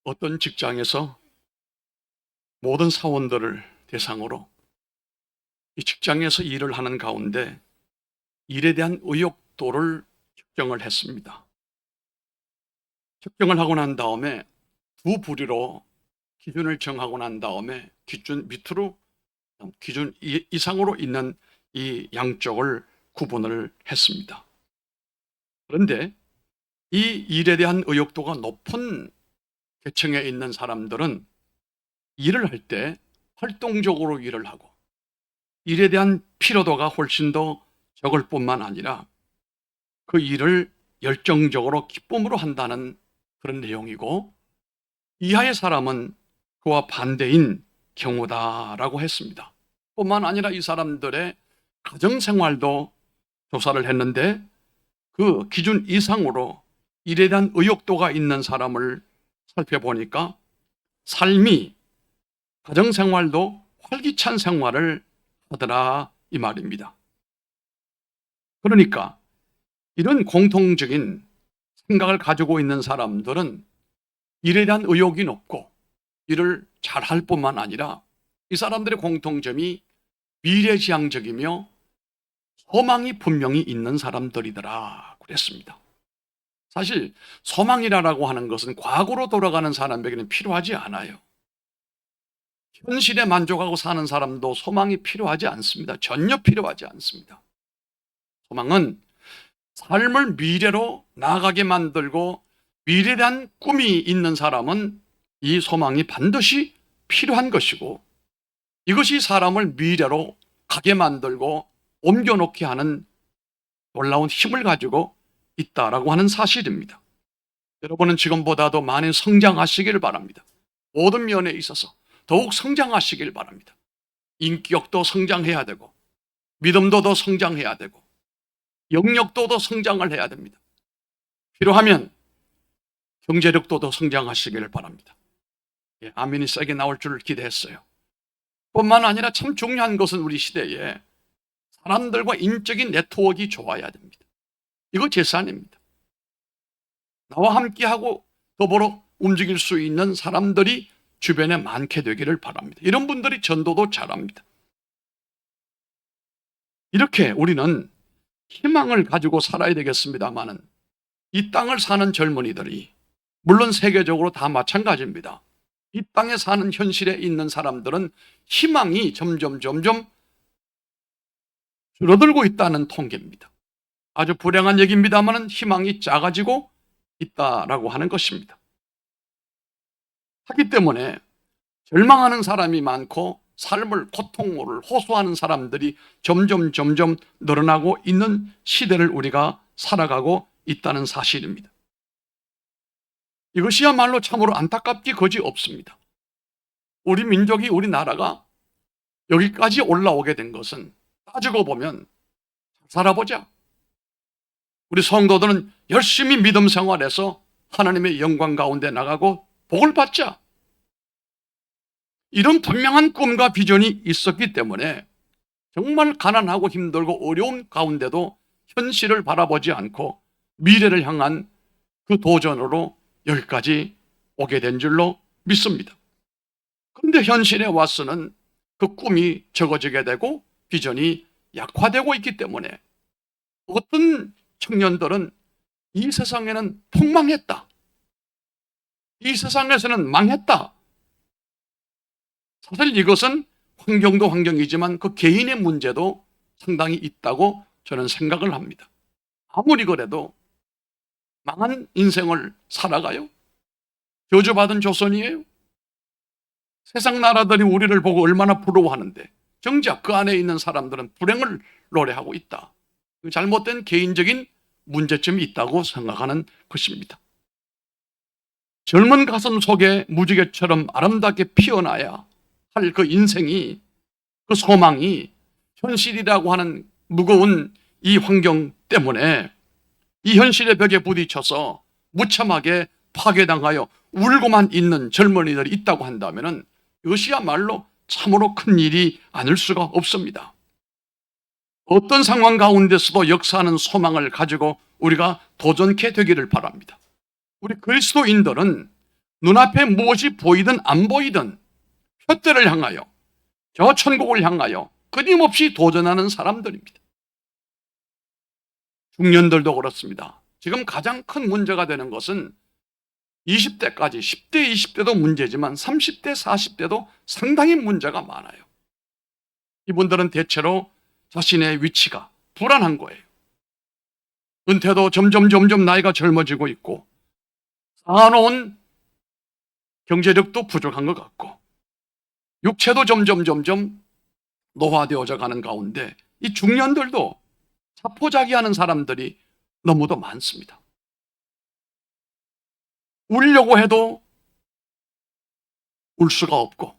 어떤 직장에서 모든 사원들을 대상으로 이 직장에서 일을 하는 가운데 일에 대한 의욕도를 측정을 했습니다. 측정을 하고 난 다음에 두 부류로 기준을 정하고 난 다음에 기준 밑으로 기준 이상으로 있는 이 양쪽을 구분을 했습니다. 그런데 이 일에 대한 의욕도가 높은 계층에 있는 사람들은 일을 할 때 활동적으로 일을 하고 일에 대한 피로도가 훨씬 더 적을 뿐만 아니라 그 일을 열정적으로 기쁨으로 한다는 그런 내용이고, 이하의 사람은 그와 반대인 경우다라고 했습니다. 뿐만 아니라 이 사람들의 가정생활도 조사를 했는데 그 기준 이상으로 일에 대한 의욕도가 있는 사람을 살펴보니까 삶이, 가정생활도 활기찬 생활을 하더라 이 말입니다. 그러니까 이런 공통적인 생각을 가지고 있는 사람들은 일에 대한 의욕이 높고 일을 잘할 뿐만 아니라 이 사람들의 공통점이 미래지향적이며 소망이 분명히 있는 사람들이더라 그랬습니다. 사실 소망이라고 하는 것은 과거로 돌아가는 사람에게는 필요하지 않아요. 현실에 만족하고 사는 사람도 소망이 필요하지 않습니다. 전혀 필요하지 않습니다. 소망은 삶을 미래로 나아가게 만들고 미래에 대한 꿈이 있는 사람은 이 소망이 반드시 필요한 것이고, 이것이 사람을 미래로 가게 만들고 옮겨놓게 하는 놀라운 힘을 가지고 있다라고 하는 사실입니다. 여러분은 지금보다도 많이 성장하시길 바랍니다. 모든 면에 있어서 더욱 성장하시길 바랍니다. 인격도 성장해야 되고 믿음도 더 성장해야 되고 영역도 더 성장을 해야 됩니다. 필요하면 경제력도 더 성장하시기를 바랍니다. 아멘이 세게 나올 줄 기대했어요. 뿐만 아니라 참 중요한 것은 우리 시대에 사람들과 인적인 네트워크가 좋아야 됩니다. 이거 재산입니다. 나와 함께하고 더불어 움직일 수 있는 사람들이 주변에 많게 되기를 바랍니다. 이런 분들이 전도도 잘합니다. 이렇게 우리는 희망을 가지고 살아야 되겠습니다만은, 이 땅을 사는 젊은이들이, 물론 세계적으로 다 마찬가지입니다. 이 땅에 사는 현실에 있는 사람들은 희망이 점점 줄어들고 있다는 통계입니다. 아주 불행한 얘기입니다만은 희망이 작아지고 있다라고 하는 것입니다. 하기 때문에 절망하는 사람이 많고 삶을, 고통을 호소하는 사람들이 점점 늘어나고 있는 시대를 우리가 살아가고 있다는 사실입니다. 이것이야말로 참으로 안타깝기 거지 없습니다. 우리 민족이, 우리나라가 여기까지 올라오게 된 것은 따지고 보면, 살아보자, 우리 성도들은 열심히 믿음 생활해서 하나님의 영광 가운데 나가고 복을 받자, 이런 분명한 꿈과 비전이 있었기 때문에 정말 가난하고 힘들고 어려운 가운데도 현실을 바라보지 않고 미래를 향한 그 도전으로 여기까지 오게 된 줄로 믿습니다. 그런데 현실에 와서는 그 꿈이 적어지게 되고 비전이 약화되고 있기 때문에 어떤 청년들은 이 세상에는 폭망했다, 이 세상에서는 망했다. 사실 이것은 환경도 환경이지만 그 개인의 문제도 상당히 있다고 저는 생각을 합니다. 아무리 그래도 망한 인생을 살아가요? 저주받은 조선이에요? 세상 나라들이 우리를 보고 얼마나 부러워하는데 정작 그 안에 있는 사람들은 불행을 노래하고 있다. 잘못된 개인적인 문제점이 있다고 생각하는 것입니다. 젊은 가슴 속에 무지개처럼 아름답게 피어나야 할 그 인생이, 그 소망이 현실이라고 하는 무거운 이 환경 때문에 이 현실의 벽에 부딪혀서 무참하게 파괴당하여 울고만 있는 젊은이들이 있다고 한다면 이것이야말로 참으로 큰 일이 아닐 수가 없습니다. 어떤 상황 가운데서도 역사하는 소망을 가지고 우리가 도전케 되기를 바랍니다. 우리 그리스도인들은 눈앞에 무엇이 보이든 안 보이든 표대를 향하여, 저 천국을 향하여 끊임없이 도전하는 사람들입니다. 중년들도 그렇습니다. 지금 가장 큰 문제가 되는 것은 20대까지, 10대, 20대도 문제지만 30대, 40대도 상당히 문제가 많아요. 이분들은 대체로 자신의 위치가 불안한 거예요. 은퇴도 점점 나이가 젊어지고 있고, 쌓아놓은 경제력도 부족한 것 같고, 육체도 점점 노화되어져 가는 가운데 이 중년들도 자포자기하는 사람들이 너무도 많습니다. 울려고 울 수가 없고,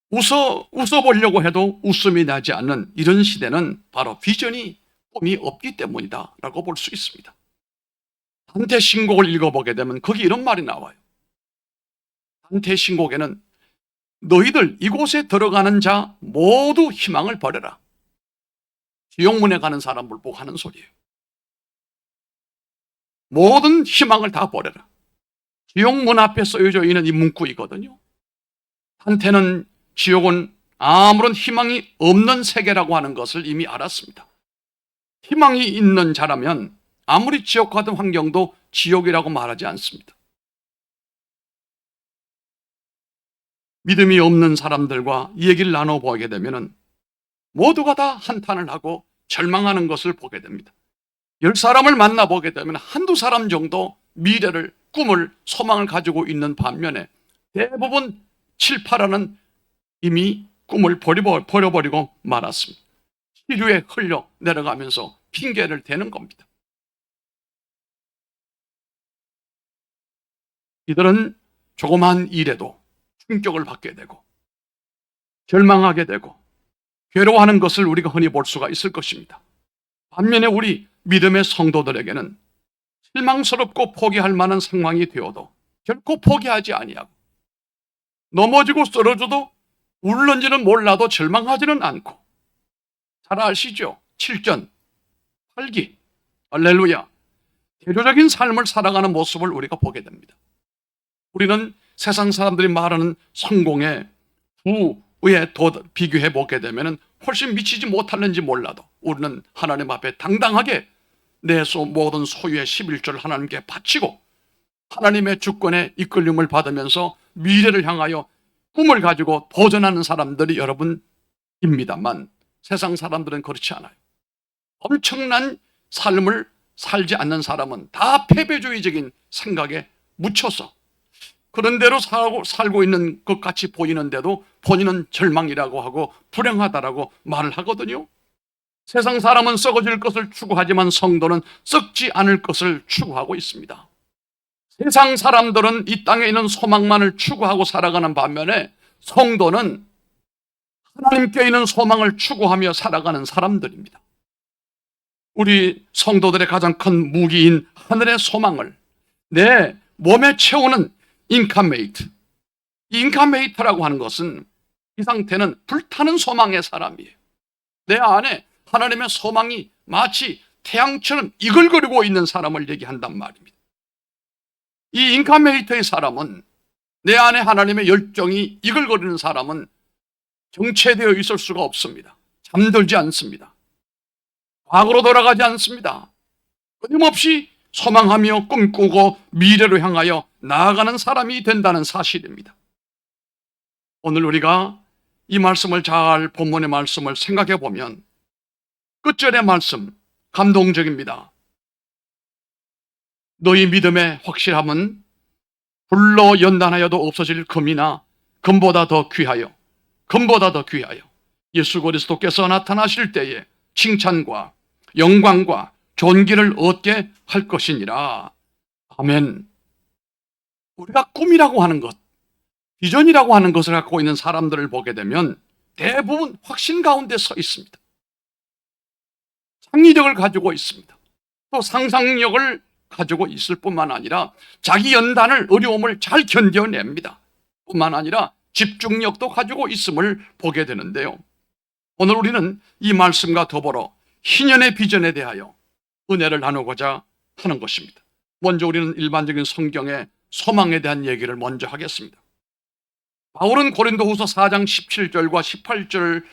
웃어보려고 해도 웃음이 나지 않는 이런 시대는 바로 비전이, 꿈이 없기 때문이다 라고 볼 수 있습니다. 단테 신곡을 읽어보게 되면 거기 이런 말이 나와요. 단테 신곡에는 너희들 이곳에 들어가는 자 모두 희망을 버려라. 지옥문에 가는 사람을 보고 하는 소리예요. 모든 희망을 다 버려라. 지옥문 앞에 쓰여져 있는 이 문구이거든요. 단테는 지옥은 아무런 희망이 없는 세계라고 하는 것을 이미 알았습니다. 희망이 있는 자라면 아무리 지옥 같은 환경도 지옥이라고 말하지 않습니다. 믿음이 없는 사람들과 얘기를 나눠보게 되면 모두가 다 한탄을 하고 절망하는 것을 보게 됩니다. 10사람을 만나보게 되면 한두 사람 정도 미래를, 꿈을, 소망을 가지고 있는 반면에 대부분 7, 8화는 이미 꿈을 버려버리고 말았습니다. 시류에 흘려 내려가면서 핑계를 대는 겁니다. 이들은 조그만 일에도 충격을 받게 되고 절망하게 되고 괴로워하는 것을 우리가 흔히 볼 수가 있을 것입니다. 반면에 우리 믿음의 성도들에게는 실망스럽고 포기할 만한 상황이 되어도 결코 포기하지 아니하고, 넘어지고 쓰러져도 울는지는 몰라도 절망하지는 않고, 잘 아시죠? 7전 8기 할렐루야, 대조적인 삶을 살아가는 모습을 우리가 보게 됩니다. 우리는 세상 사람들이 말하는 성공의 부에 비교해 보게 되면 훨씬 미치지 못하는지 몰라도 우리는 하나님 앞에 당당하게 내 모든 소유의 11조를 하나님께 바치고 하나님의 주권의 이끌림을 받으면서 미래를 향하여 꿈을 가지고 도전하는 사람들이 여러분입니다만, 세상 사람들은 그렇지 않아요. 엄청난 삶을 살지 않는 사람은 다 패배주의적인 생각에 묻혀서 그런 대로 살고 있는 것 같이 보이는데도 본인은 절망이라고 하고 불행하다라고 말을 하거든요. 세상 사람은 썩어질 것을 추구하지만 성도는 썩지 않을 것을 추구하고 있습니다. 세상 사람들은 이 땅에 있는 소망만을 추구하고 살아가는 반면에 성도는 하나님께 있는 소망을 추구하며 살아가는 사람들입니다. 우리 성도들의 가장 큰 무기인 하늘의 소망을 내 몸에 채우는 인카메이트. 인카메이트라고 하는 것은 이 상태는 불타는 소망의 사람이에요. 내 안에 하나님의 소망이 마치 태양처럼 이글거리고 있는 사람을 얘기한단 말입니다. 이 인카메이터의 사람은, 내 안에 하나님의 열정이 이글거리는 사람은 정체되어 있을 수가 없습니다. 잠들지 않습니다. 과거로 돌아가지 않습니다. 끊임없이 소망하며 꿈꾸고 미래로 향하여 나아가는 사람이 된다는 사실입니다. 오늘 우리가 이 말씀을 잘, 본문의 말씀을 생각해 보면 끝절의 말씀 감동적입니다. 너희 믿음의 확실함은 불로 연단하여도 없어질 금이나 금보다 더 귀하여 예수 그리스도께서 나타나실 때에 칭찬과 영광과 존귀를 얻게 할 것이니라. 아멘. 우리가 꿈이라고 하는 것, 비전이라고 하는 것을 갖고 있는 사람들을 보게 되면 대부분 확신 가운데 서 있습니다. 창의력을 가지고 있습니다. 또 상상력을 가지고 있을 뿐만 아니라 자기 연단을, 어려움을 잘 견뎌냅니다. 뿐만 아니라 집중력도 가지고 있음을 보게 되는데요. 오늘 우리는 이 말씀과 더불어 희년의 비전에 대하여 은혜를 나누고자 하는 것입니다. 먼저 우리는 일반적인 성경의 소망에 대한 얘기를 먼저 하겠습니다. 바울은 고린도후서 4장 17절과 18절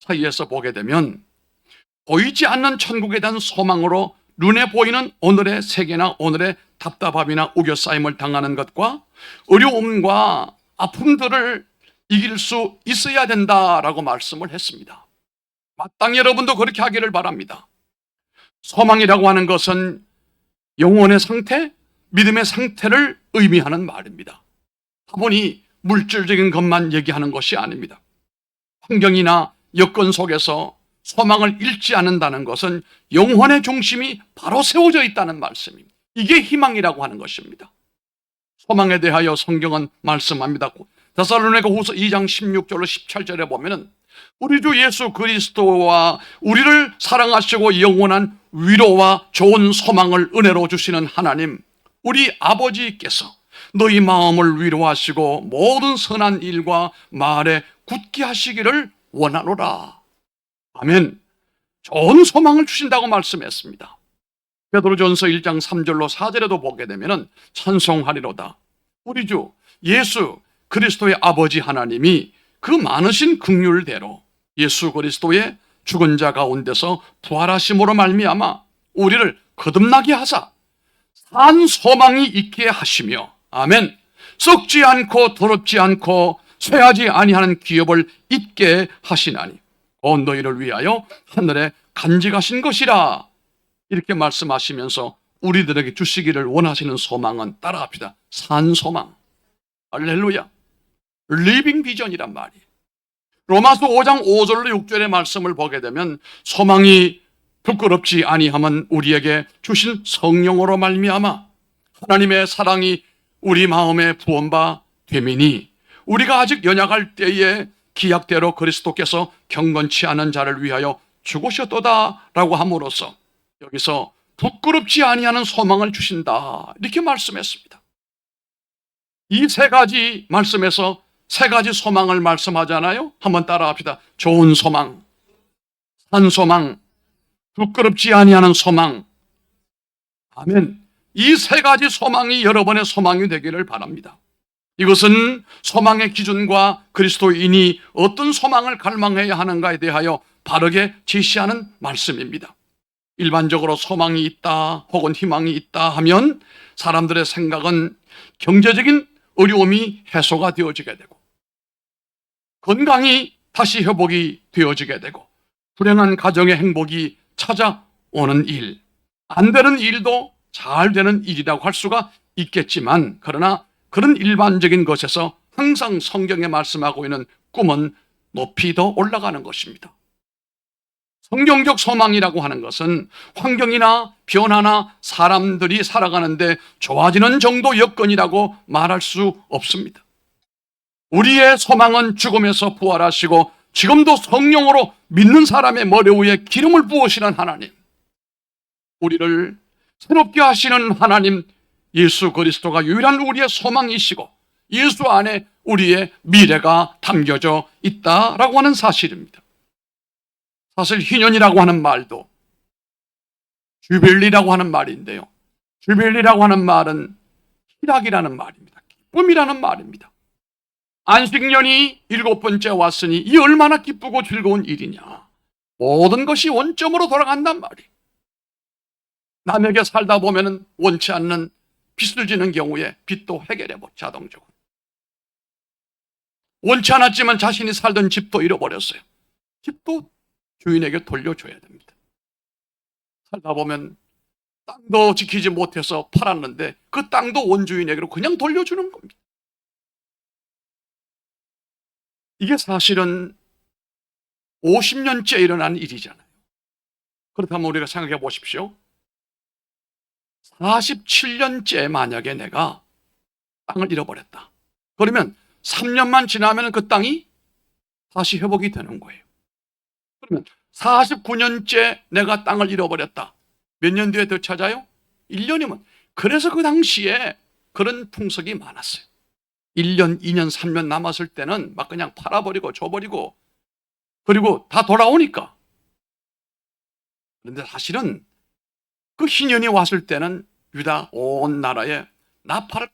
사이에서 보게 되면 보이지 않는 천국에 대한 소망으로 눈에 보이는 오늘의 세계나 오늘의 답답함이나 우겨싸임을 당하는 것과 어려움과 아픔들을 이길 수 있어야 된다라고 말씀을 했습니다. 마땅히 여러분도 그렇게 하기를 바랍니다. 소망이라고 하는 것은 영혼의 상태, 믿음의 상태를 의미하는 말입니다. 다분히 물질적인 것만 얘기하는 것이 아닙니다. 환경이나 여건 속에서 소망을 잃지 않는다는 것은 영혼의 중심이 바로 세워져 있다는 말씀입니다. 이게 희망이라고 하는 것입니다. 소망에 대하여 성경은 말씀합니다. 데살로니가후서 2장 16절로 17절에 보면은 우리 주 예수 그리스도와 우리를 사랑하시고 영원한 위로와 좋은 소망을 은혜로 주시는 하나님, 우리 아버지께서 너희 마음을 위로하시고 모든 선한 일과 말에 굳게 하시기를 원하노라. 아멘. 좋은 소망을 주신다고 말씀했습니다. 베드로전서 1장 3절로 4절에도 보게 되면 찬송하리로다. 우리 주 예수 그리스도의 아버지 하나님이 그 많으신 긍휼대로 예수 그리스도의 죽은 자 가운데서 부활하심으로 말미암아 우리를 거듭나게 하사 산 소망이 있게 하시며, 아멘, 썩지 않고 더럽지 않고 쇠하지 아니하는 기업을 잊게 하시나니 곧 너희를 위하여 하늘에 간직하신 것이라. 이렇게 말씀하시면서 우리들에게 주시기를 원하시는 소망은 따라합시다. 산 소망. 할렐루야. 리빙 비전이란 말이에요. 로마서 5장 5절로 6절의 말씀을 보게 되면 소망이 부끄럽지 아니함은 우리에게 주신 성령으로 말미암아 하나님의 사랑이 우리 마음에 부원바 되미니 우리가 아직 연약할 때에 기약대로 그리스도께서 경건치 않은 자를 위하여 죽으셨도다 라고 함으로써 여기서 부끄럽지 아니하는 소망을 주신다 이렇게 말씀했습니다. 이 세 가지 말씀에서 세 가지 소망을 말씀하잖아요. 한번 따라합시다. 좋은 소망, 산 소망, 부끄럽지 아니하는 소망. 아멘. 이 세 가지 소망이 여러분의 소망이 되기를 바랍니다. 이것은 소망의 기준과 그리스도인이 어떤 소망을 갈망해야 하는가에 대하여 바르게 제시하는 말씀입니다. 일반적으로 소망이 있다 혹은 희망이 있다 하면 사람들의 생각은 경제적인 어려움이 해소가 되어지게 되고 건강이 다시 회복이 되어지게 되고 불행한 가정의 행복이 찾아오는 일, 안 되는 일도 잘 되는 일이라고 할 수가 있겠지만 그러나 그런 일반적인 것에서 항상 성경에 말씀하고 있는 꿈은 높이 더 올라가는 것입니다. 성경적 소망이라고 하는 것은 환경이나 변화나 사람들이 살아가는데 좋아지는 정도 여건이라고 말할 수 없습니다. 우리의 소망은 죽음에서 부활하시고 지금도 성령으로 믿는 사람의 머리 위에 기름을 부으시는 하나님, 우리를 새롭게 하시는 하나님 예수 그리스도가 유일한 우리의 소망이시고 예수 안에 우리의 미래가 담겨져 있다라고 하는 사실입니다. 사실 희년이라고 하는 말도 주빌리라고 하는 말인데요. 주빌리라고 하는 말은 희락이라는 말입니다. 기쁨이라는 말입니다. 안식년이 7번째 왔으니 이 얼마나 기쁘고 즐거운 일이냐. 모든 것이 원점으로 돌아간단 말이에요. 남에게 살다 보면 원치 않는 빚을 지는 경우에 빚도 해결해버려 자동적으로. 원치 않았지만 자신이 살던 집도 잃어버렸어요. 집도 주인에게 돌려줘야 됩니다. 살다 보면 땅도 지키지 못해서 팔았는데 그 땅도 원주인에게로 그냥 돌려주는 겁니다. 이게 사실은 50년째 일어난 일이잖아요. 그렇다면 우리가 생각해 보십시오. 47년째 만약에 내가 땅을 잃어버렸다. 그러면 3년만 지나면 그 땅이 다시 회복이 되는 거예요. 그러면 49년째 내가 땅을 잃어버렸다. 몇 년 뒤에 더 찾아요? 1년이면. 그래서 그 당시에 그런 풍속이 많았어요. 1년, 2년, 3년 남았을 때는 막 그냥 팔아버리고 줘버리고 그리고 다 돌아오니까. 그런데 사실은 그 희년이 왔을 때는 유다 온 나라에 나팔을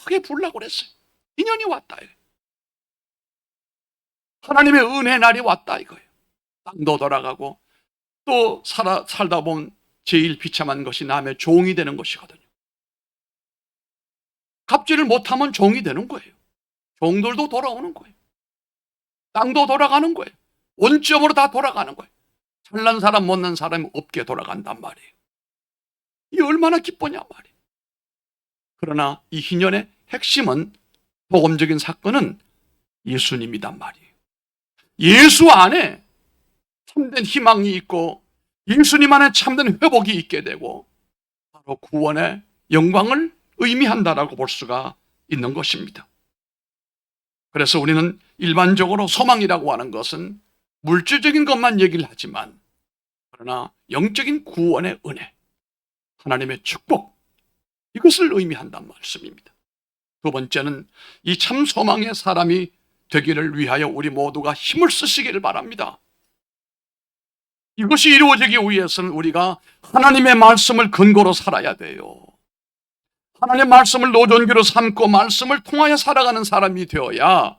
크게 불라고 그랬어요. 인연이 왔다. 하나님의 은혜 날이 왔다 이거예요. 땅도 돌아가고 또 살다 보면 제일 비참한 것이 남의 종이 되는 것이거든요. 갑질을 못하면 종이 되는 거예요. 종들도 돌아오는 거예요. 땅도 돌아가는 거예요. 원점으로 다 돌아가는 거예요. 잘난 사람 못난 사람이 없게 돌아간단 말이에요. 이 얼마나 기쁘냐 말이에요. 그러나 이 희년의 핵심은, 복음적인 사건은 예수님이단 말이에요. 예수 안에 참된 희망이 있고 예수님 안에 참된 회복이 있게 되고 바로 구원의 영광을 의미한다라고 볼 수가 있는 것입니다. 그래서 우리는 일반적으로 소망이라고 하는 것은 물질적인 것만 얘기를 하지만, 그러나 영적인 구원의 은혜, 하나님의 축복, 이것을 의미한다는 말씀입니다. 두 번째는 이 참 소망의 사람이 되기를 위하여 우리 모두가 힘을 쓰시기를 바랍니다. 이것이 이루어지기 위해서는 우리가 하나님의 말씀을 근거로 살아야 돼요. 하나님의 말씀을 노존기로 삼고 말씀을 통하여 살아가는 사람이 되어야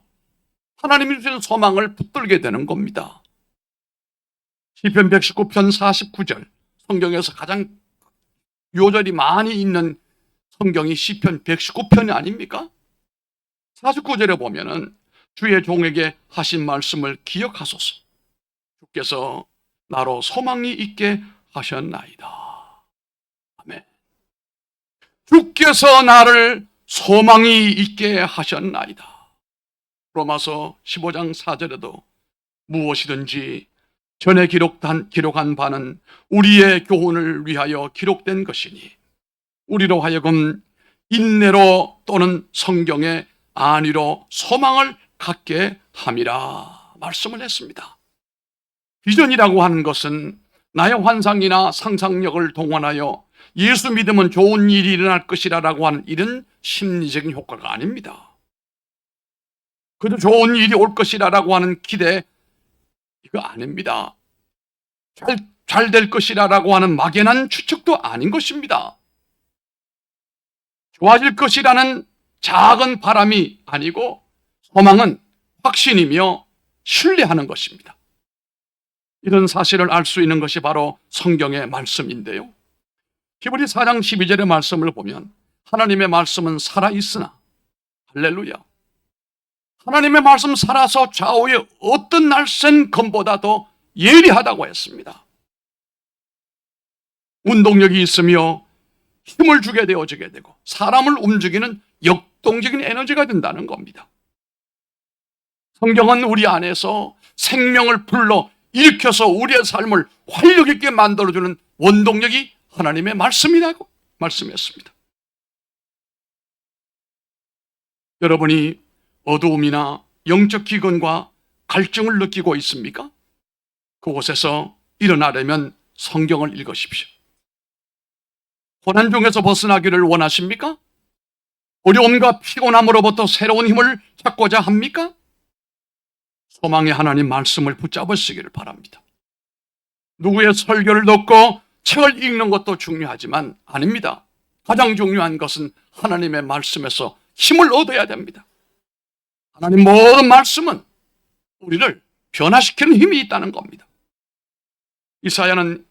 하나님이 주신 소망을 붙들게 되는 겁니다. 시편 119편 49절, 성경에서 가장 요절이 많이 있는 성경이 시편 119편이 아닙니까? 49절에 보면은 주의 종에게 하신 말씀을 기억하소서. 주께서 나로 소망이 있게 하셨나이다. 아멘. 주께서 나를 소망이 있게 하셨나이다. 로마서 15장 4절에도 무엇이든지 전에 기록한 바는 우리의 교훈을 위하여 기록된 것이니 우리로 하여금 인내로 또는 성경의 안위로 소망을 갖게 함이라 말씀을 했습니다. 비전이라고 하는 것은 나의 환상이나 상상력을 동원하여 예수 믿으면 좋은 일이 일어날 것이라고 하는 이런 심리적인 효과가 아닙니다. 그래도 좋은 일이 올 것이라고 하는 기대, 이거 아닙니다. 잘 될 것이라고 하는 막연한 추측도 아닌 것입니다. 좋아질 것이라는 작은 바람이 아니고 소망은 확신이며 신뢰하는 것입니다. 이런 사실을 알 수 있는 것이 바로 성경의 말씀인데요. 히브리 4장 12절의 말씀을 보면 하나님의 말씀은 살아있으나, 할렐루야, 하나님의 말씀 살아서 좌우의 어떤 날쌘 검보다 더 예리하다고 했습니다. 운동력이 있으며 힘을 주게 되어지게 되고 사람을 움직이는 역동적인 에너지가 된다는 겁니다. 성경은 우리 안에서 생명을 불러 일으켜서 우리의 삶을 활력 있게 만들어주는 원동력이 하나님의 말씀이라고 말씀했습니다. 여러분이 어두움이나 영적 기근과 갈증을 느끼고 있습니까? 그곳에서 일어나려면 성경을 읽으십시오. 고난 중에서 벗어나기를 원하십니까? 어려움과 피곤함으로부터 새로운 힘을 찾고자 합니까? 소망의 하나님 말씀을 붙잡으시기를 바랍니다. 누구의 설교를 듣고 책을 읽는 것도 중요하지만 아닙니다. 가장 중요한 것은 하나님의 말씀에서 힘을 얻어야 됩니다. 하나님 모든 말씀은 우리를 변화시키는 힘이 있다는 겁니다. 이사야는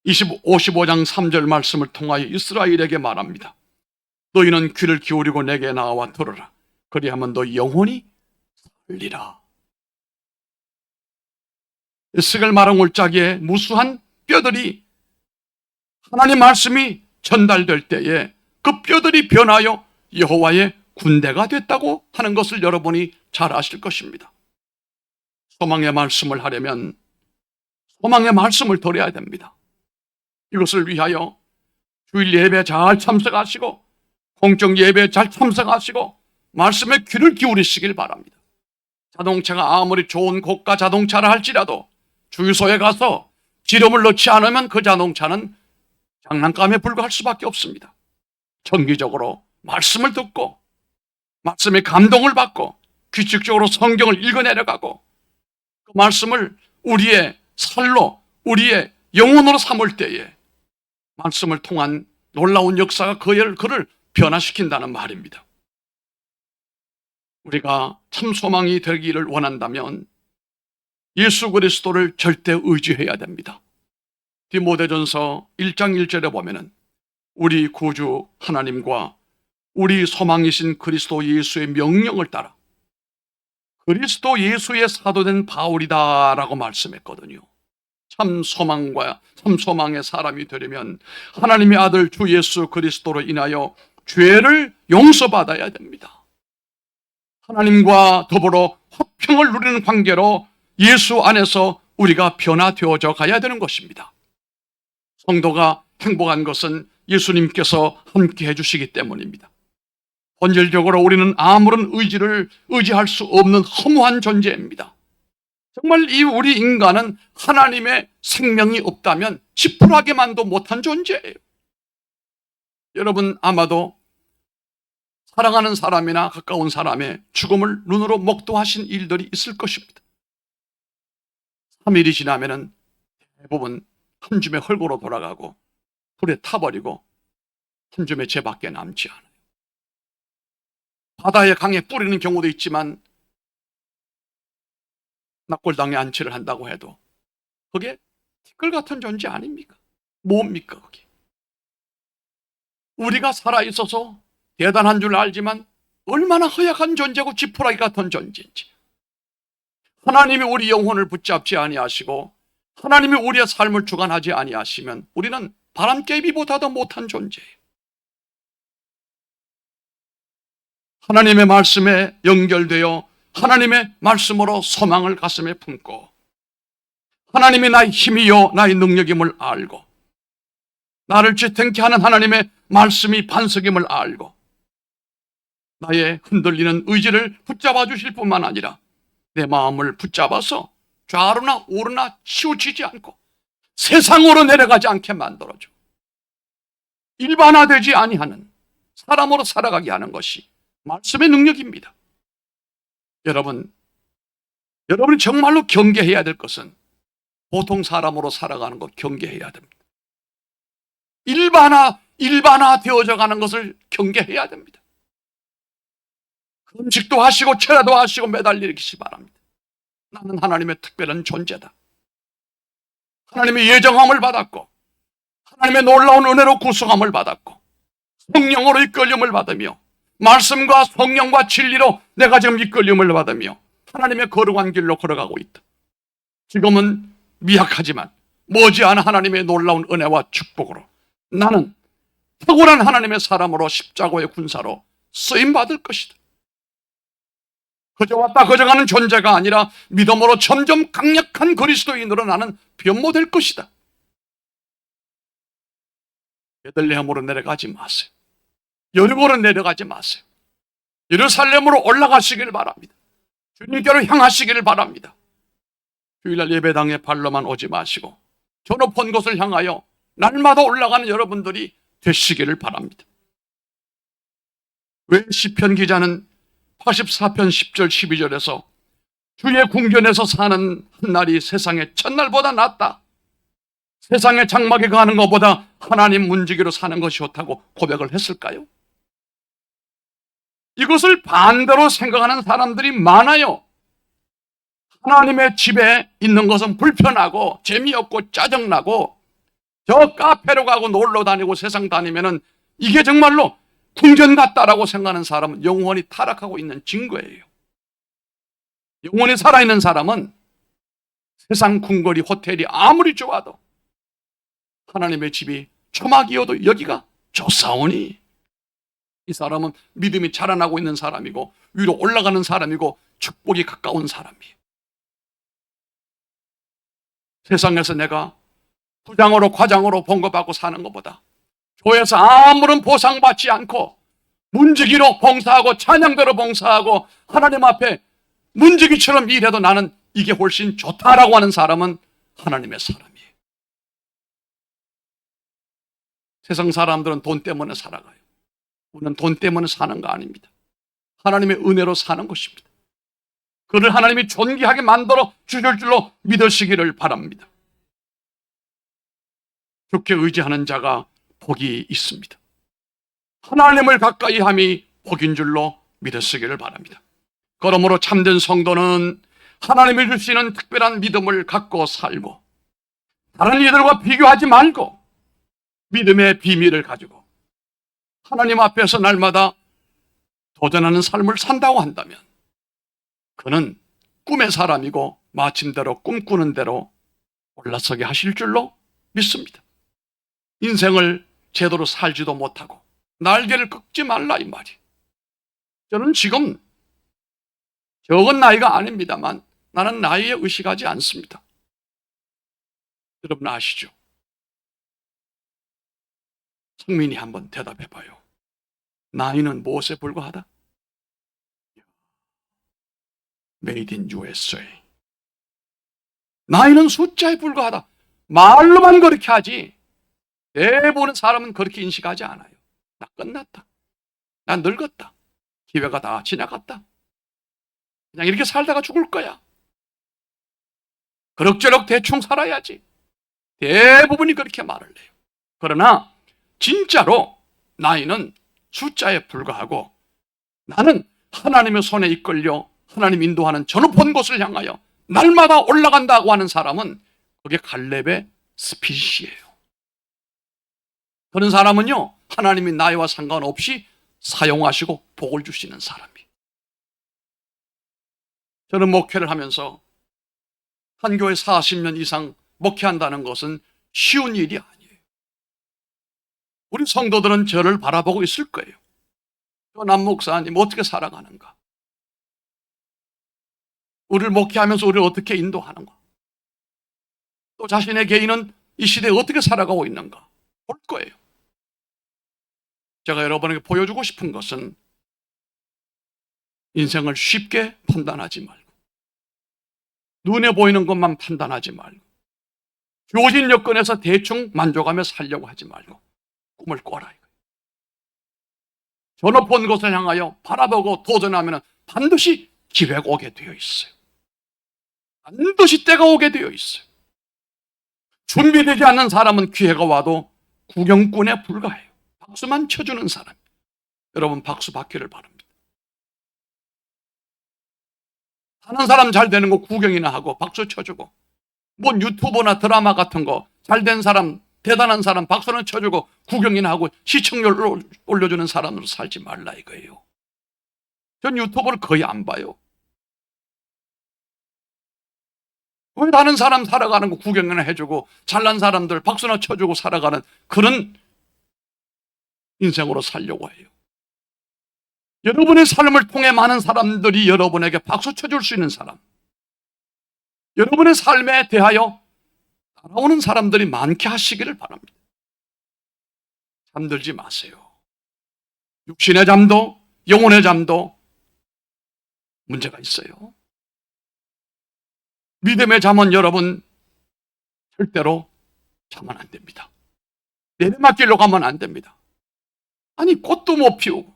55장 3절 말씀을 통하여 이스라엘에게 말합니다. 너희는 귀를 기울이고 내게 나와 들으라. 그리하면 너 영혼이 살리라. 에스겔 마랑올짜기에 무수한 뼈들이 하나님 말씀이 전달될 때에 그 뼈들이 변하여 여호와의 군대가 됐다고 하는 것을 여러분이 잘 아실 것입니다. 소망의 말씀을 하려면 소망의 말씀을 들어야 됩니다. 이것을 위하여 주일 예배 잘 참석하시고 공적 예배 잘 참석하시고 말씀에 귀를 기울이시길 바랍니다. 자동차가 아무리 좋은 고가 자동차라 할지라도 주유소에 가서 기름을 넣지 않으면 그 자동차는 장난감에 불과할 수밖에 없습니다. 정기적으로 말씀을 듣고 말씀에 감동을 받고 규칙적으로 성경을 읽어내려가고 그 말씀을 우리의 살로 우리의 영혼으로 삼을 때에 말씀을 통한 놀라운 역사가 그를 변화시킨다는 말입니다. 우리가 참 소망이 되기를 원한다면 예수 그리스도를 절대 의지해야 됩니다. 디모데전서 1장 1절에 보면은 우리 구주 하나님과 우리 소망이신 그리스도 예수의 명령을 따라 그리스도 예수의 사도된 바울이다라고 말씀했거든요. 참 소망의 사람이 되려면 하나님의 아들 주 예수 그리스도로 인하여 죄를 용서받아야 됩니다. 하나님과 더불어 화평을 누리는 관계로 예수 안에서 우리가 변화되어져 가야 되는 것입니다. 성도가 행복한 것은 예수님께서 함께 해주시기 때문입니다. 본질적으로 우리는 아무런 의지를 의지할 수 없는 허무한 존재입니다. 정말 우리 인간은 하나님의 생명이 없다면 지푸라기만도 못한 존재예요. 여러분 아마도 사랑하는 사람이나 가까운 사람의 죽음을 눈으로 목도하신 일들이 있을 것입니다. 3일이 지나면은 대부분 한 줌의 흙으로 돌아가고 불에 타버리고 한 줌의 죄밖에 남지 않아요. 바다의 강에 뿌리는 경우도 있지만 낙골당에 안치를 한다고 해도 그게 티끌 같은 존재 아닙니까? 뭡니까 그게? 우리가 살아있어서 대단한 줄 알지만 얼마나 허약한 존재고 지푸라기 같은 존재인지. 하나님이 우리 영혼을 붙잡지 아니하시고 하나님이 우리의 삶을 주관하지 아니하시면 우리는 바람개비보다도 못한 존재예요. 하나님의 말씀에 연결되어 하나님의 말씀으로 소망을 가슴에 품고 하나님이 나의 힘이요 나의 능력임을 알고 나를 지탱케 하는 하나님의 말씀이 반석임을 알고 나의 흔들리는 의지를 붙잡아 주실 뿐만 아니라 내 마음을 붙잡아서 좌로나 오르나 치우치지 않고 세상으로 내려가지 않게 만들어줘. 일반화되지 아니하는 사람으로 살아가게 하는 것이 말씀의 능력입니다. 여러분이 정말로 경계해야 될 것은 보통 사람으로 살아가는 것 경계해야 됩니다. 일반화되어져 가는 것을 경계해야 됩니다. 금식도 하시고 철야도 하시고 매달 일으키시 바랍니다. 나는 하나님의 특별한 존재다. 하나님의 예정함을 받았고 하나님의 놀라운 은혜로 구속함을 받았고 성령으로 이끌림을 받으며 말씀과 성령과 진리로 내가 지금 이끌림을 받으며 하나님의 거룩한 길로 걸어가고 있다. 지금은 미약하지만 머지않아 하나님의 놀라운 은혜와 축복으로 나는 탁월한 하나님의 사람으로 십자가의 군사로 쓰임받을 것이다. 그저 왔다 그저 가는 존재가 아니라 믿음으로 점점 강력한 그리스도인으로 나는 변모될 것이다. 베들레헴으로 내려가지 마세요. 여리고로 내려가지 마세요. 예루살렘으로 올라가시길 바랍니다. 주님께로 향하시기를 바랍니다. 주일날 예배당에 발로만 오지 마시고 저 높은 곳을 향하여 날마다 올라가는 여러분들이 되시기를 바랍니다. 왜 시편 기자는 84편 10절 12절에서 주의 궁전에서 사는 한 날이 세상의 첫날보다 낫다. 세상의 장막에 가는 것보다 하나님 문지기로 사는 것이 좋다고 고백을 했을까요? 이것을 반대로 생각하는 사람들이 많아요. 하나님의 집에 있는 것은 불편하고 재미없고 짜증나고 저 카페로 가고 놀러 다니고 세상 다니면은 이게 정말로 궁전 같다라고 생각하는 사람은 영혼이 타락하고 있는 증거예요. 영혼이 살아있는 사람은 세상 궁궐이 호텔이 아무리 좋아도 하나님의 집이 초막이어도 여기가 좋사오니 이 사람은 믿음이 자라나고 있는 사람이고 위로 올라가는 사람이고 축복이 가까운 사람이에요. 세상에서 내가 부장으로 과장으로 봉급받고 사는 것보다 교회에서 아무런 보상받지 않고 문지기로 봉사하고 찬양대로 봉사하고 하나님 앞에 문지기처럼 일해도 나는 이게 훨씬 좋다라고 하는 사람은 하나님의 사람이에요. 세상 사람들은 돈 때문에 살아가요. 우리는 돈 때문에 사는 거 아닙니다. 하나님의 은혜로 사는 것입니다. 그를 하나님이 존귀하게 만들어 주실 줄로 믿으시기를 바랍니다. 주께 의지하는 자가 복이 있습니다. 하나님을 가까이 함이 복인 줄로 믿으시기를 바랍니다. 그러므로 참된 성도는 하나님이 주시는 특별한 믿음을 갖고 살고 다른 이들과 비교하지 말고 믿음의 비밀을 가지고 하나님 앞에서 날마다 도전하는 삶을 산다고 한다면 그는 꿈의 사람이고 마침대로 꿈꾸는 대로 올라서게 하실 줄로 믿습니다. 인생을 제대로 살지도 못하고 날개를 꺾지 말라 이 말이. 저는 지금 적은 나이가 아닙니다만 나는 나이에 의식하지 않습니다. 여러분 아시죠? 성민이 한번 대답해 봐요. 나이는 무엇에 불과하다? Made in USA. 나이는 숫자에 불과하다. 말로만 그렇게 하지 대부분의 사람은 그렇게 인식하지 않아요. 나 끝났다. 나 늙었다. 기회가 다 지나갔다. 그냥 이렇게 살다가 죽을 거야. 그럭저럭 대충 살아야지. 대부분이 그렇게 말을 해요. 그러나 진짜로 나이는 숫자에 불과하고 나는 하나님의 손에 이끌려 하나님 인도하는 저 높은 곳을 향하여 날마다 올라간다고 하는 사람은 그게 갈렙의 스피릿이에요. 그런 사람은요, 하나님이 나이와 상관없이 사용하시고 복을 주시는 사람이에요. 저는 목회를 하면서 한 교회 40년 이상 목회한다는 것은 쉬운 일이 아니에요. 우리 성도들은 저를 바라보고 있을 거예요. 남 목사님 어떻게 살아가는가? 우리를 목회하면서 우리를 어떻게 인도하는가? 또 자신의 개인은 이 시대에 어떻게 살아가고 있는가? 볼 거예요. 제가 여러분에게 보여주고 싶은 것은 인생을 쉽게 판단하지 말고 눈에 보이는 것만 판단하지 말고 주어진 여건에서 대충 만족하며 살려고 하지 말고 꿈을 꿔라 이거예요. 저 높은 곳을 향하여 바라보고 도전하면 반드시 기회가 오게 되어 있어요. 반드시 때가 오게 되어 있어요. 준비되지 않는 사람은 기회가 와도 구경꾼에 불과해요. 박수만 쳐주는 사람. 여러분 박수 받기를 바랍니다. 하는 사람 잘 되는 거 구경이나 하고 박수 쳐주고 뭐 유튜브나 드라마 같은 거 잘된 사람 대단한 사람 박수는 쳐주고 구경이나 하고 시청률 올려주는 사람으로 살지 말라 이거예요. 전 유튜브를 거의 안 봐요. 왜 다른 사람 살아가는 거 구경이나 해주고 잘난 사람들 박수나 쳐주고 살아가는 그런 인생으로 살려고 해요. 여러분의 삶을 통해 많은 사람들이 여러분에게 박수 쳐줄 수 있는 사람, 여러분의 삶에 대하여 따라오는 사람들이 많게 하시기를 바랍니다. 잠들지 마세요. 육신의 잠도 영혼의 잠도 문제가 있어요. 믿음의 잠은 여러분 절대로 자면 안 됩니다. 내리막길로 가면 안 됩니다. 아니 꽃도 못 피우고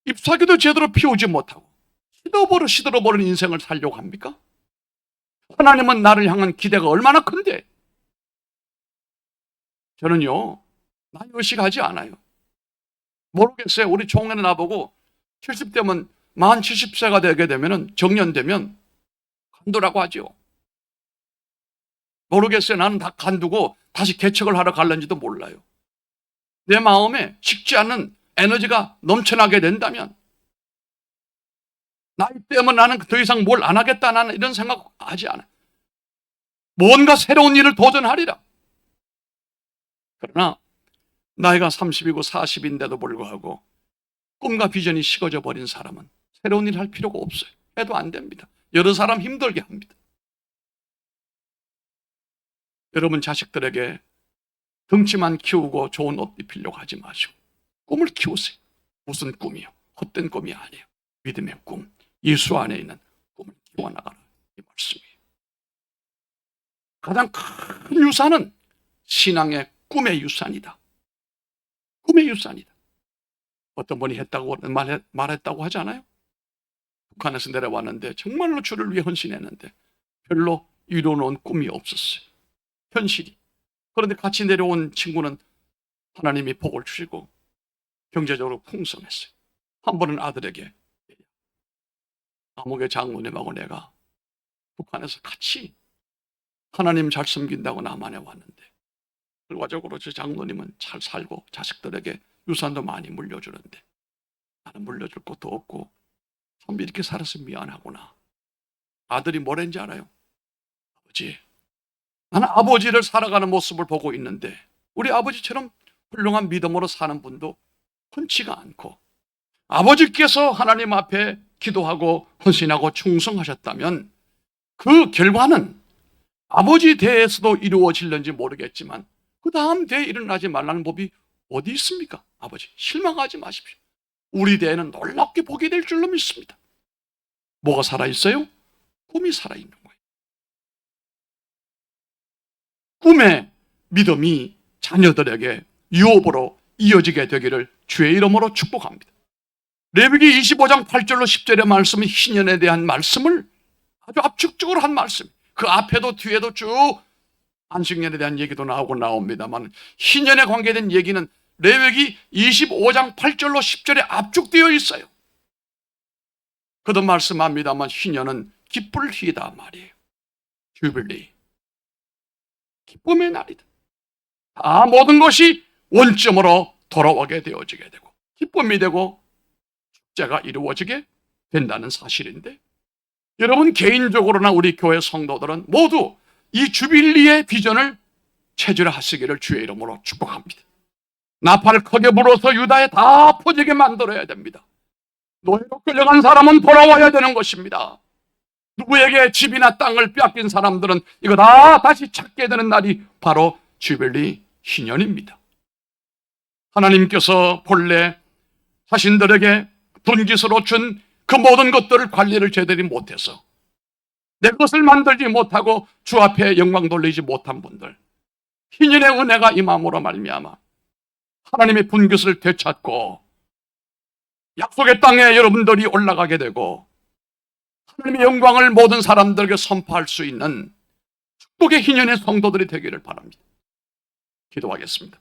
잎사귀도 제대로 피우지 못하고 시들어버린 인생을 살려고 합니까? 하나님은 나를 향한 기대가 얼마나 큰데 저는요 나이 의식하지 않아요. 모르겠어요. 우리 총회는 나보고 70대면 만 70세가 되게 되면 정년되면 간두라고 하죠. 모르겠어요. 나는 다 간두고 다시 개척을 하러 갈는지도 몰라요. 내 마음에 식지 않는 에너지가 넘쳐나게 된다면 나이 때문에 나는 더 이상 뭘 안 하겠다 나는 이런 생각 하지 않아요. 뭔가 새로운 일을 도전하리라. 그러나 나이가 30이고 40인데도 불구하고 꿈과 비전이 식어져 버린 사람은 새로운 일 할 필요가 없어요. 해도 안 됩니다. 여러 사람 힘들게 합니다. 여러분 자식들에게 덩치만 키우고 좋은 옷 입히려고 하지 마시고 꿈을 키우세요. 무슨 꿈이요? 헛된 꿈이 아니에요. 믿음의 꿈, 예수 안에 있는 꿈을 키워나가라 이 말씀이에요. 가장 큰 유산은 신앙의 꿈의 유산이다. 꿈의 유산이다. 어떤 분이 말했다고 하지 않아요? 북한에서 내려왔는데 정말로 주를 위해 헌신했는데 별로 이루어놓은 꿈이 없었어요. 현실이. 그런데 같이 내려온 친구는 하나님이 복을 주시고 경제적으로 풍성했어요. 한 번은 아들에게 감옥의 장모님하고 내가 북한에서 같이 하나님 잘 섬긴다고 남한에 왔는데 결과적으로 저 장모님은 잘 살고 자식들에게 유산도 많이 물려주는데 나는 물려줄 것도 없고 참 이렇게 살아서 미안하구나. 아들이 뭐랬는지 알아요? 아버지, 나는 아버지를 살아가는 모습을 보고 있는데 우리 아버지처럼 훌륭한 믿음으로 사는 분도 흔치가 않고 아버지께서 하나님 앞에 기도하고 헌신하고 충성하셨다면 그 결과는 아버지 대에서도 이루어질는지 모르겠지만 그 다음 대에 일어나지 말라는 법이 어디 있습니까? 아버지, 실망하지 마십시오. 우리 대에는 놀랍게 보게 될 줄로 믿습니다. 뭐가 살아있어요? 꿈이 살아있는 거예요. 꿈의 믿음이 자녀들에게 유업으로 이어지게 되기를 주의 이름으로 축복합니다. 레위기 25장 8절로 10절의 말씀은 희년에 대한 말씀을 아주 압축적으로 한 말씀. 그 앞에도 뒤에도 쭉 안식년에 대한 얘기도 나옵니다만 희년에 관계된 얘기는 레위기 25장 8절로 10절에 압축되어 있어요. 그도 말씀합니다만 희년은 기쁠 희다 말이에요. 주빌리, 기쁨의 날이다. 다 모든 것이 원점으로 돌아오게 되어지게 되고 기쁨이 되고 축제가 이루어지게 된다는 사실인데, 여러분 개인적으로나 우리 교회 성도들은 모두 이 주빌리의 비전을 체질하시기를 주의 이름으로 축복합니다. 나팔을 크게 불어서 유다에 다 퍼지게 만들어야 됩니다. 노예로 끌려간 사람은 돌아와야 되는 것입니다. 누구에게 집이나 땅을 빼앗긴 사람들은 이거 다 다시 찾게 되는 날이 바로 주빌리 희년입니다. 하나님께서 본래 자신들에게 분깃으로 준 그 모든 것들을 관리를 제대로 못해서 내 것을 만들지 못하고 주 앞에 영광 돌리지 못한 분들, 희년의 은혜가 임함으로 말미암아 하나님의 분깃을 되찾고 약속의 땅에 여러분들이 올라가게 되고 하나님의 영광을 모든 사람들에게 선포할 수 있는 축복의 희년의 성도들이 되기를 바랍니다. 기도하겠습니다.